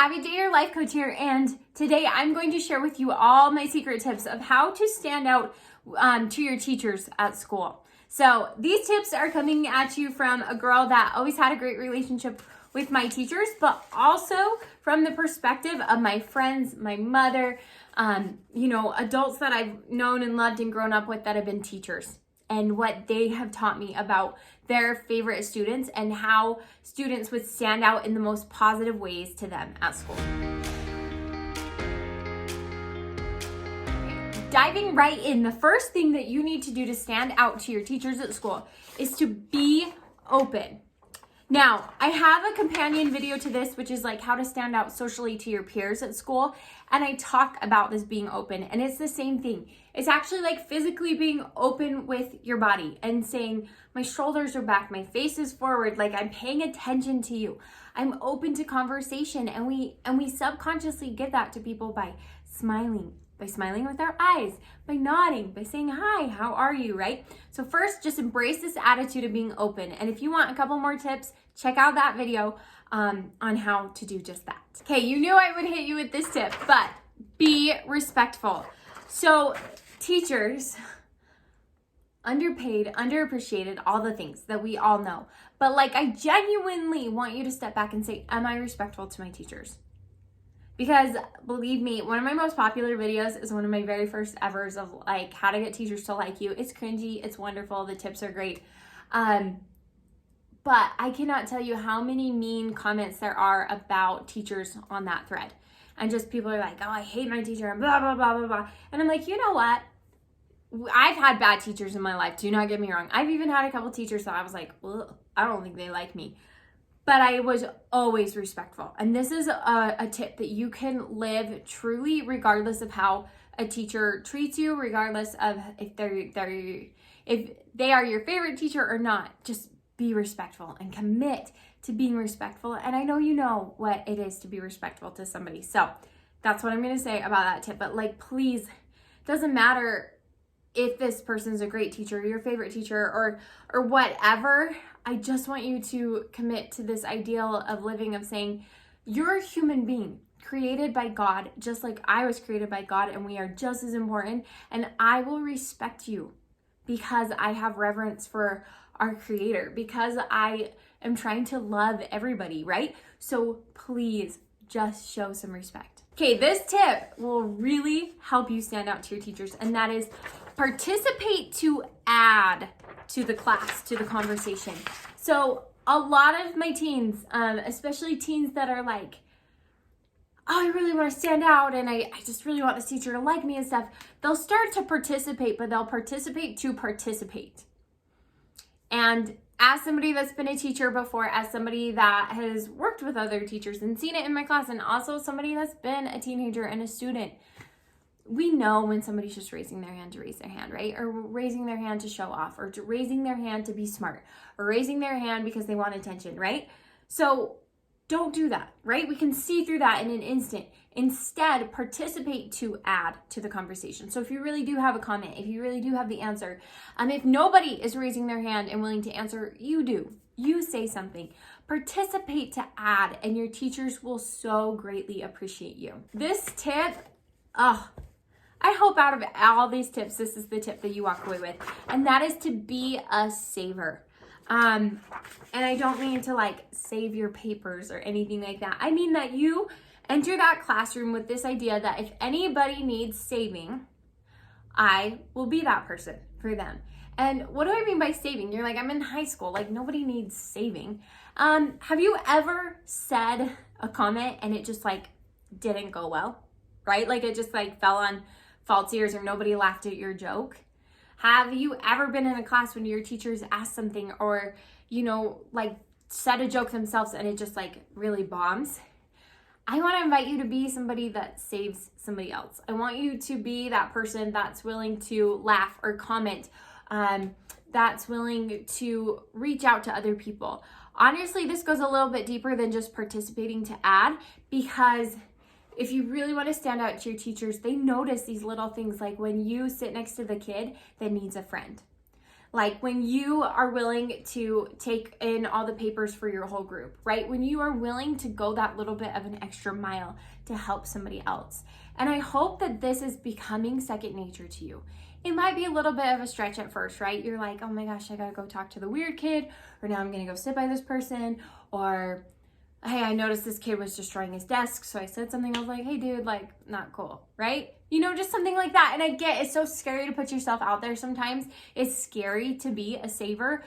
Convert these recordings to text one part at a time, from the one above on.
Abbi J, your life coach here, and today I'm going to share with you all my secret tips of how to stand out to your teachers at school. So these tips are coming at you from a girl that always had a great relationship with my teachers, but also from the perspective of my friends, my mother, adults that I've known and loved and grown up with that have been teachers, and what they have taught me about their favorite students and how students would stand out in the most positive ways to them at school. Diving right in, the first thing that you need to do to stand out to your teachers at school is to be open. Now, I have a companion video to this, which is like how to stand out socially to your peers at school. And I talk about this being open, and it's the same thing. It's actually like physically being open with your body and saying, my shoulders are back, my face is forward, like I'm paying attention to you. I'm open to conversation. And we subconsciously give that to people by smiling with our eyes, by nodding, by saying, hi, how are you, right? So first, just embrace this attitude of being open. And if you want a couple more tips, check out that video on how to do just that. Okay, you knew I would hit you with this tip, but be respectful. So teachers, underpaid, underappreciated, all the things that we all know. But like, I genuinely want you to step back and say, am I respectful to my teachers? Because believe me, one of my most popular videos is one of my very first evers of like how to get teachers to like you. It's cringy, it's wonderful, the tips are great. But I cannot tell you how many mean comments there are about teachers on that thread. And just people are like, oh, I hate my teacher, and blah, blah, blah, blah, blah. And I'm like, you know what? I've had bad teachers in my life, do not get me wrong. I've even had a couple teachers that I was like, well, I don't think they like me. But I was always respectful. And this is a tip that you can live truly regardless of how a teacher treats you, regardless of if they are your favorite teacher or not. Just be respectful and commit to being respectful. And I know you know what it is to be respectful to somebody. So that's what I'm going to say about that tip. But like, please, it doesn't matter if this person's a great teacher, your favorite teacher, or whatever. I just want you to commit to this ideal of living, of saying, you're a human being created by God, just like I was created by God, and we are just as important. And I will respect you because I have reverence for our Creator, because I am trying to love everybody, right? So please just show some respect. Okay, this tip will really help you stand out to your teachers, and that is participate to add to the class, to the conversation. So a lot of my teens, especially teens that are like, oh, I really want to stand out and I just really want this teacher to like me and stuff, they'll start to participate, but they'll participate to participate. And as somebody that's been a teacher before, as somebody that has worked with other teachers and seen it in my class, and also somebody that's been a teenager and a student, we know when somebody's just raising their hand to raise their hand, right? Or raising their hand to show off, or raising their hand to be smart, or raising their hand because they want attention, right? So don't do that, right? We can see through that in an instant. Instead, participate to add to the conversation. So if you really do have a comment, if you really do have the answer, if nobody is raising their hand and willing to answer, you do. You say something. Participate to add, and your teachers will so greatly appreciate you. This tip, I hope out of all these tips, this is the tip that you walk away with, and that is to be a saver. And I don't mean to like save your papers or anything like that. I mean that you enter that classroom with this idea that if anybody needs saving, I will be that person for them. And what do I mean by saving? You're like, I'm in high school, like nobody needs saving. Have you ever said a comment and it just like didn't go well, right? Like it just like fell on false ears, or nobody laughed at your joke? Have you ever been in a class when your teachers asked something, or, like said a joke themselves and it just like really bombs? I want to invite you to be somebody that saves somebody else. I want you to be that person that's willing to laugh or comment, that's willing to reach out to other people. Honestly, this goes a little bit deeper than just participating to add, because if you really want to stand out to your teachers, they notice these little things, like when you sit next to the kid that needs a friend. Like when you are willing to take in all the papers for your whole group, right? When you are willing to go that little bit of an extra mile to help somebody else. And I hope that this is becoming second nature to you. It might be a little bit of a stretch at first, right? You're like, oh my gosh, I gotta go talk to the weird kid, or now I'm gonna go sit by this person, or hey, I noticed this kid was destroying his desk, so I said something. I was like, hey dude, like, not cool, right? You know, just something like that. And I get it's so scary to put yourself out there sometimes. It's scary to be a saver,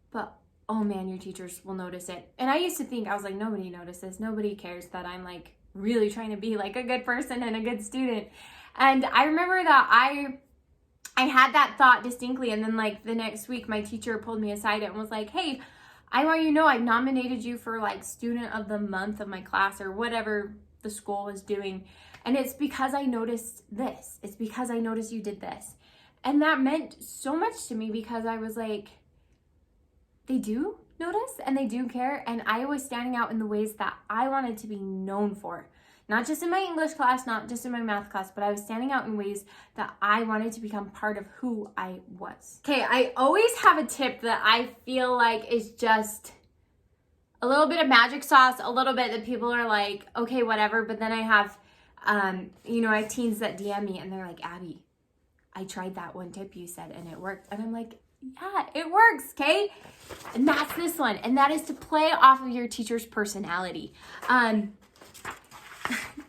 but oh man, your teachers will notice it. And I used to think, I was like, nobody notices. Nobody cares that I'm like really trying to be like a good person and a good student. And I remember that I had that thought distinctly. And then like the next week, my teacher pulled me aside and was like, hey, I want you to know I've nominated you for like student of the month of my class or whatever the school was doing. And it's because I noticed this. It's because I noticed you did this. And that meant so much to me because I was like, they do notice and they do care. And I was standing out in the ways that I wanted to be known for. Not just in my English class, not just in my math class, but I was standing out in ways that I wanted to become part of who I was. Okay, I always have a tip that I feel like is just a little bit of magic sauce, a little bit that people are like, okay, whatever. But then I have, I have teens that DM me and they're like, Abbi, I tried that one tip you said and it worked. And I'm like, yeah, it works, okay? And that's this one. And that is to play off of your teacher's personality.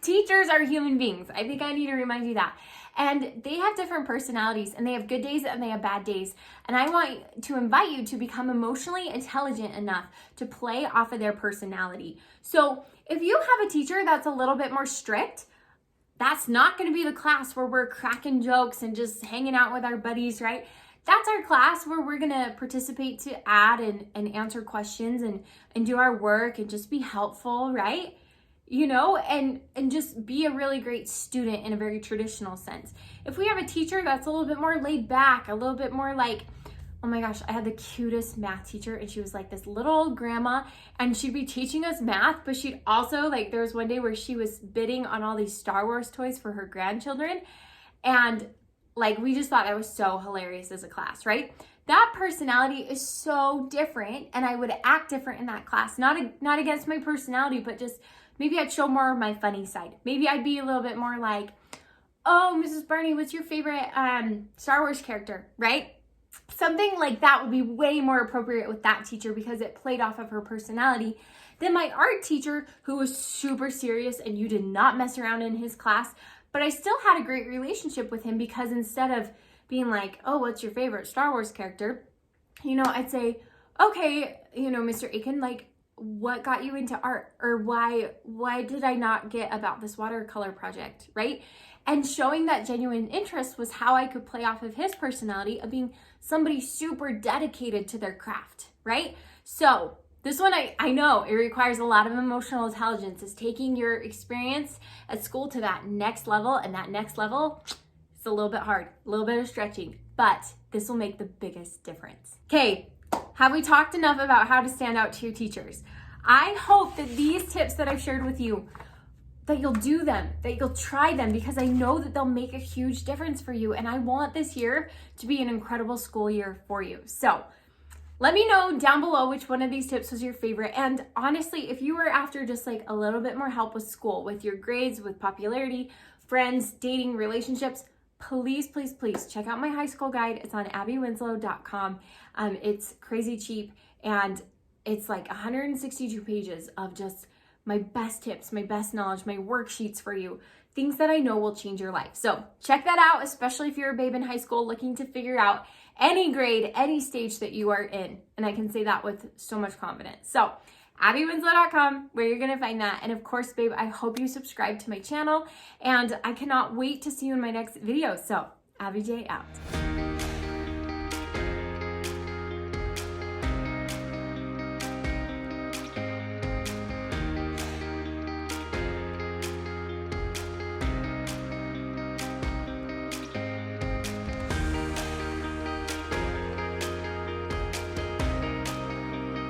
Teachers are human beings. I think I need to remind you that. And they have different personalities and they have good days and they have bad days. And I want to invite you to become emotionally intelligent enough to play off of their personality. So if you have a teacher that's a little bit more strict, that's not going to be the class where we're cracking jokes and just hanging out with our buddies, right? That's our class where we're going to participate to add and answer questions and do our work and just be helpful, right? You know, and just be a really great student in a very traditional sense. If we have a teacher that's a little bit more laid back, a little bit more like, oh my gosh, I had the cutest math teacher and she was like this little old grandma and she'd be teaching us math, but she'd also like, there was one day where she was bidding on all these Star Wars toys for her grandchildren. And like, we just thought that was so hilarious as a class, right? That personality is so different and I would act different in that class. Not against my personality, but just maybe I'd show more of my funny side. Maybe I'd be a little bit more like, oh, Mrs. Barney, what's your favorite Star Wars character, right? Something like that would be way more appropriate with that teacher because it played off of her personality than my art teacher who was super serious and you did not mess around in his class. But I still had a great relationship with him because instead of being like, oh, what's your favorite Star Wars character? I'd say, okay, Mr. Aiken, like, what got you into art? Or why did I not get about this watercolor project, right? And showing that genuine interest was how I could play off of his personality of being somebody super dedicated to their craft, right? So this one, I know it requires a lot of emotional intelligence. Is taking your experience at school to that next level, and that next level, it's a little bit hard, a little bit of stretching, but this will make the biggest difference. Okay, have we talked enough about how to stand out to your teachers? I hope that these tips that I've shared with you, that you'll do them, that you'll try them, because I know that they'll make a huge difference for you. And I want this year to be an incredible school year for you. So let me know down below which one of these tips was your favorite. And honestly, if you were after just like a little bit more help with school, with your grades, with popularity, friends, dating, relationships, please, please, please check out my high school guide. It's on abbiwinslow.com. It's crazy cheap and it's like 162 pages of just my best tips, my best knowledge, my worksheets for you, things that I know will change your life. So check that out, especially if you're a babe in high school looking to figure out any grade, any stage that you are in. And I can say that with so much confidence. So abbiwinslow.com, where you're gonna find that. And of course, babe, I hope you subscribe to my channel and I cannot wait to see you in my next video. So Abbi J out.